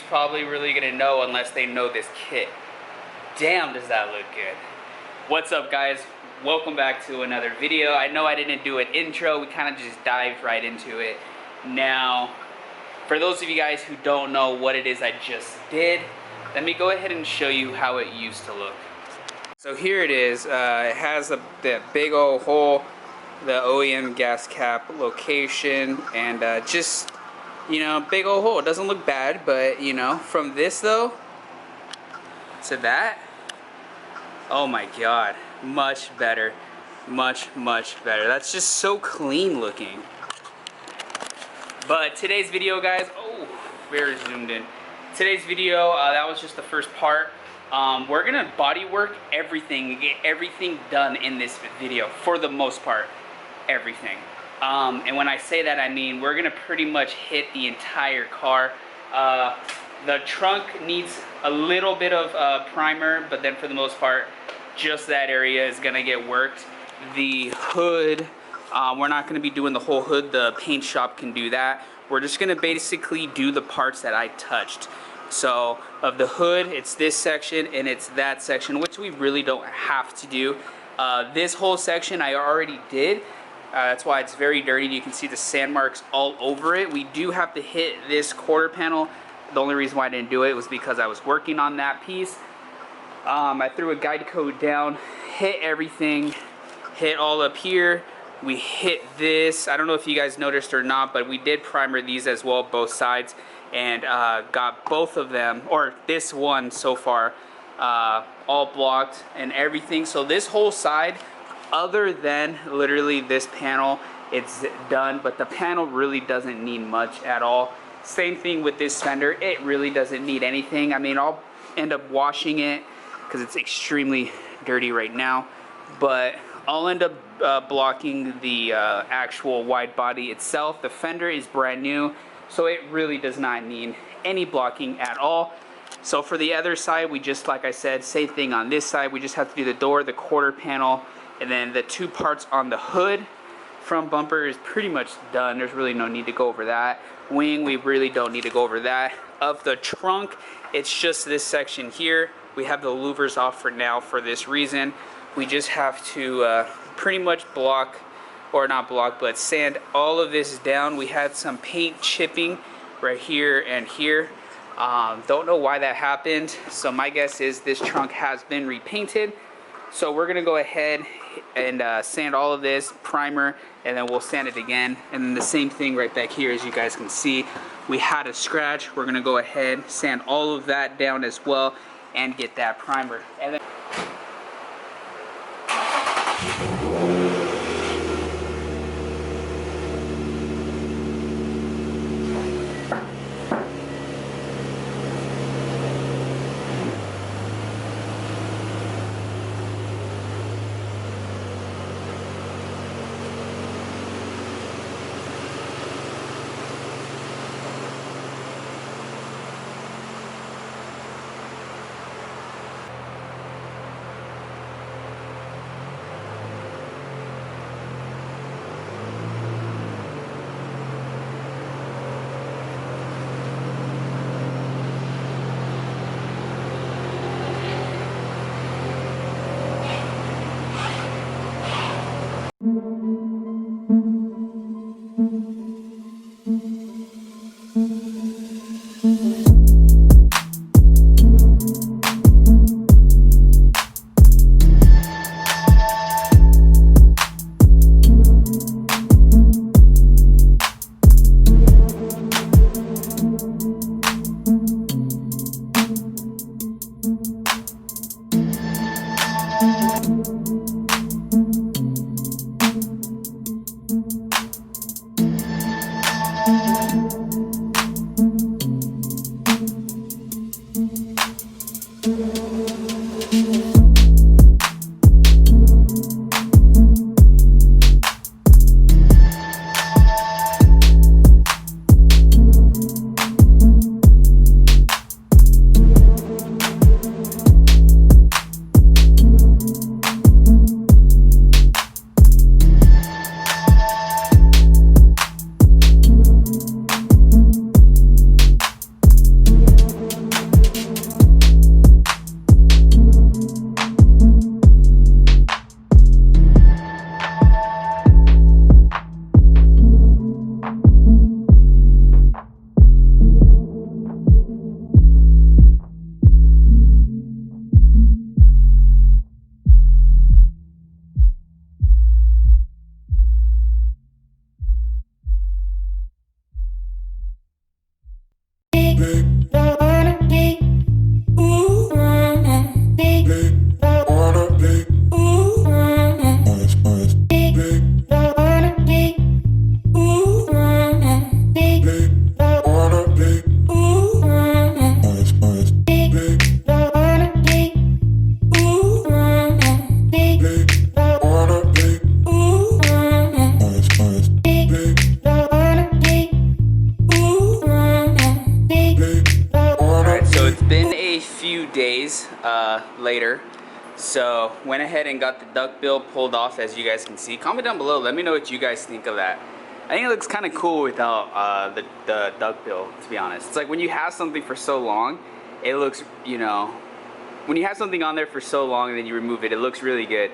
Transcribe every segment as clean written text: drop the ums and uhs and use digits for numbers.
probably really gonna know unless they know this kit. Damn, does that look good. What's up, guys? Welcome back to another video. I know I didn't do an intro. We kind of just dived right into it. Now, for those of you guys who don't know what it is I just did, let me go ahead and show you how it used to look. So here it is. It has the big old hole, the OEM gas cap location, and just, you know, big old hole. It doesn't look bad, but you know, from this though to that, oh my god, much better, much better. That's just so clean looking. But today's video, guys, oh, very zoomed in. Today's video, that was just the first part. We're gonna body work everything, get everything done in this video for the most part, everything. And when I say that, I mean we're gonna pretty much hit the entire car. The trunk needs a little bit of primer, but then for the most part, just that area is gonna get worked. The hood, we're not gonna be doing the whole hood. The paint shop can do that. We're just gonna basically do the parts that I touched. So of the hood, it's this section and it's that section, which we really don't have to do. This whole section I already did. That's why it's very dirty. You can see the sand marks all over it. We do have to hit this quarter panel. The only reason why I didn't do it was because I was working on that piece. I threw a guide code down, hit everything, hit all up here. We hit this. I don't know if you guys noticed or not, but we did primer these as well, both sides, and got both of them, or this one so far, all blocked and everything. So this whole side, other than literally this panel, it's done, but the panel really doesn't need much at all. Same thing with this fender. It really doesn't need anything. I mean, I'll end up washing it because it's extremely dirty right now, but I'll end up blocking the actual wide body itself. The fender is brand new, so it really does not need any blocking at all. So for the other side, we just, like I said, same thing on this side. We just have to do the door, the quarter panel, and then the two parts on the hood. Front bumper is pretty much done. There's really no need to go over that. Wing, we really don't need to go over that. Of the trunk, it's just this section here. We have the louvers off for now for this reason. We just have to pretty much block, or not block, but sand all of this down. We had some paint chipping right here and here. Don't know why that happened. So my guess is this trunk has been repainted. So we're gonna go ahead and sand all of this, primer, and then we'll sand it again. And then the same thing right back here, as you guys can see, we had a scratch. We're gonna go ahead, sand all of that down as well, and get that primer. And then So went ahead and got the duckbill pulled off, as you guys can see. Comment down below, let me know what you guys think of that. I think it looks kind of cool without the duckbill, to be honest. It's like when you have something for so long, it looks, you know, when you have something on there for so long and then you remove it, it looks really good,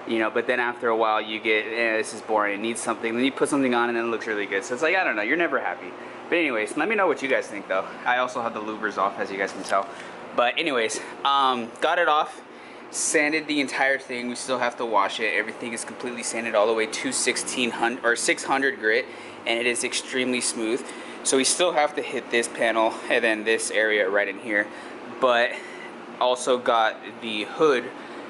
you know, but then after a while you get, this is boring, it needs something, then you put something on and then it looks really good. So it's like, I don't know, you're never happy. But anyways, let me know what you guys think though. I also have the louvers off, as you guys can tell. But anyways, got it off, sanded the entire thing. We still have to wash it. Everything is completely sanded all the way to 1600 or 600 grit, and it is extremely smooth. So we still have to hit this panel and then this area right in here, but also got the hood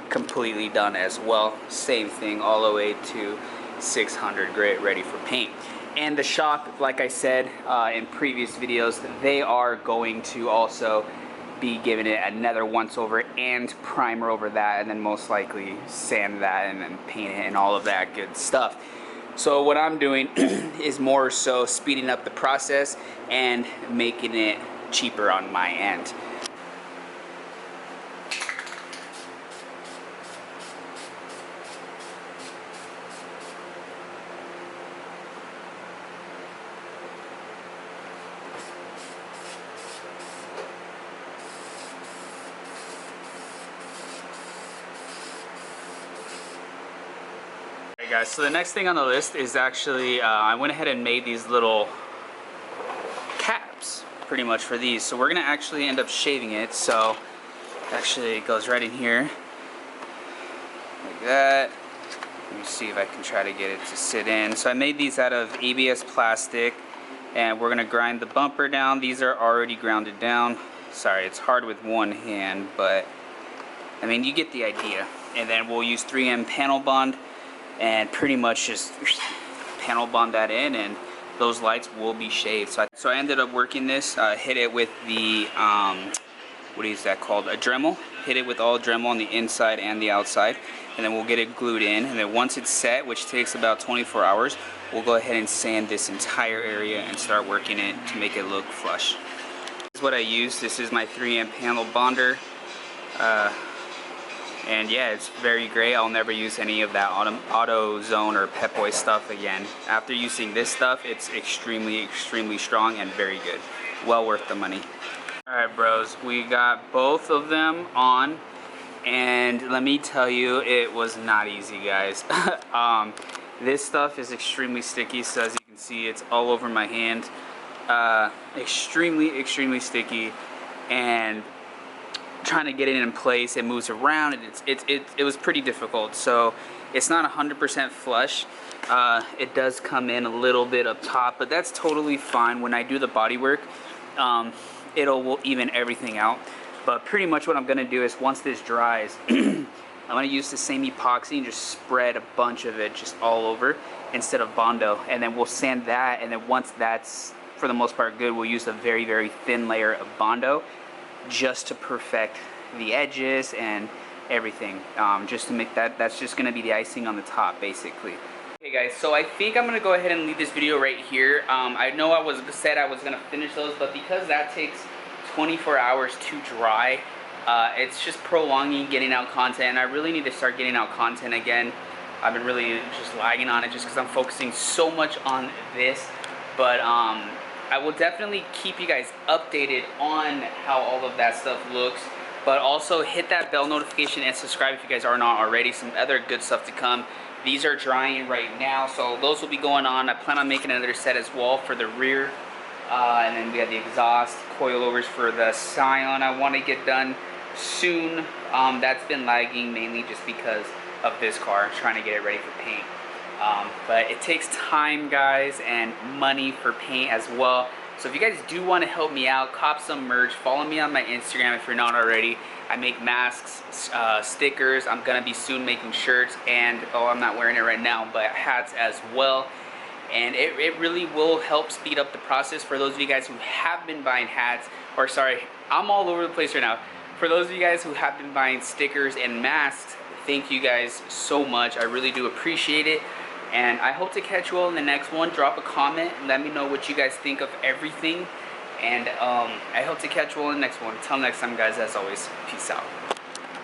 completely done as well. Same thing all the way to 600 grit, ready for paint. And the shop, like I said in previous videos, they are going to also be giving it another once over and primer over that, and then most likely sand that and then paint it and all of that good stuff. So what I'm doing is more so speeding up the process and making it cheaper on my end. Guys, so the next thing on the list is actually I went ahead and made these little caps pretty much for these. So we're gonna actually end up shaving it. So actually it goes right in here like that. Let me see if I can try to get it to sit in. So I made these out of ABS plastic, and we're gonna grind the bumper down. These are already grounded down. Sorry, it's hard with one hand, but I mean, you get the idea. And then we'll use 3M panel bond and pretty much just panel bond that in, and those lights will be shaved. So I ended up working this, hit it with the, what is that called, a Dremel. Hit it with all Dremel on the inside and the outside, and then we'll get it glued in. And then once it's set, which takes about 24 hours, we'll go ahead and sand this entire area and start working it to make it look flush. This is what I use. This is my 3M panel bonder. And yeah, it's very great. I'll never use any of that AutoZone or Pep Boy stuff again. After using this stuff, it's extremely strong and very good. Well worth the money. Alright bros, we got both of them on, and let me tell you, it was not easy, guys. This stuff is extremely sticky, so as you can see, it's all over my hand. Extremely sticky, and trying to get it in place, it moves around, and it was pretty difficult. So it's not 100% flush. It does come in a little bit up top, but that's totally fine. When I do the body work, will even everything out. But pretty much what I'm gonna do is, once this dries, I'm gonna use the same epoxy and just spread a bunch of it just all over instead of Bondo, and then we'll sand that, and then once that's for the most part good, we'll use a very thin layer of Bondo just to perfect the edges and everything, just to make that's just gonna be the icing on the top, basically. Okay guys, so I think I'm gonna go ahead and leave this video right here. I know I said I was gonna finish those, but because that takes 24 hours to dry, it's just prolonging getting out content, and I really need to start getting out content again. I've been really just lagging on it just because I'm focusing so much on this, but I will definitely keep you guys updated on how all of that stuff looks, but also hit that bell notification and subscribe if you guys are not already. Some other good stuff to come. These are drying right now, so those will be going on. I plan on making another set as well for the rear, and then we have the exhaust coilovers for the Scion. I want to get done soon. That's been lagging mainly just because of this car, trying to get it ready for paint. But it takes time, guys, and money for paint as well. So if you guys do want to help me out, cop some merch, follow me on my Instagram if you're not already. I make masks, stickers. I'm gonna be soon making shirts, and I'm not wearing it right now, but hats as well. And it really will help speed up the process for those of you guys who have been buying hats, or sorry, I'm all over the place right now. For those of you guys who have been buying stickers and masks, thank you guys so much. I really do appreciate it. And I hope to catch you all in the next one. Drop a comment and let me know what you guys think of everything. And I hope to catch you all in the next one. Until next time, guys, as always, peace out.